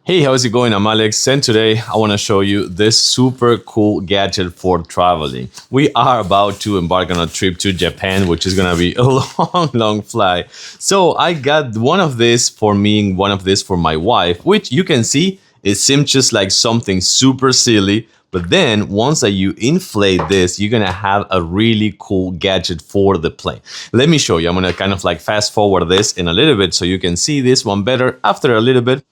Hey, how's it going? I'm Alex, and today I want to show you this super cool gadget for traveling. We are about to embark on a trip to Japan, which is going to be a long flight. So I got one of this for me and one of this for my wife, which you can see, it seems just like something super silly. But then once that you inflate this, you're going to have a really cool gadget for the plane. Let me show you. I'm going to kind of like fast forward this in a little bit so you can see this one better after a little bit.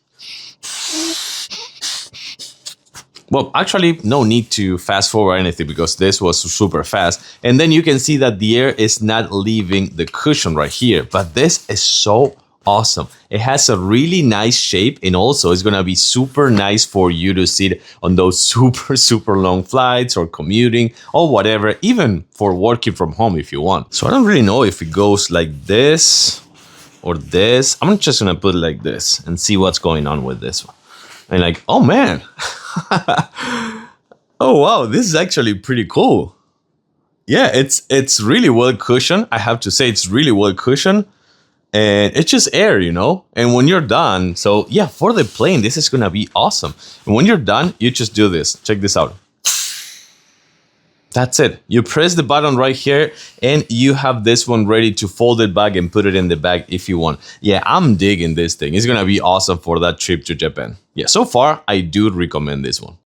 Well, actually, no need to fast forward anything because this was super fast. And then you can see that the air is not leaving the cushion right here. But this is so awesome. It has a really nice shape, and also it's going to be super nice for you to sit on those super long flights or commuting or whatever, even for working from home if you want. So I don't really know if it goes like this or this. I'm just going to put it like this and see what's going on with this one. And like, oh man. Oh wow, this is actually pretty cool. Yeah, it's really well cushioned. I have to say it's really well cushioned. And it's just air, you know? And when you're done, so yeah, for the plane, this is gonna be awesome. And when you're done, you just do this. Check this out. That's it. You press the button right here and you have this one ready to fold it back and put it in the bag if you want. Yeah, I'm digging this thing. It's gonna be awesome for that trip to Japan. Yeah, so far, I do recommend this one.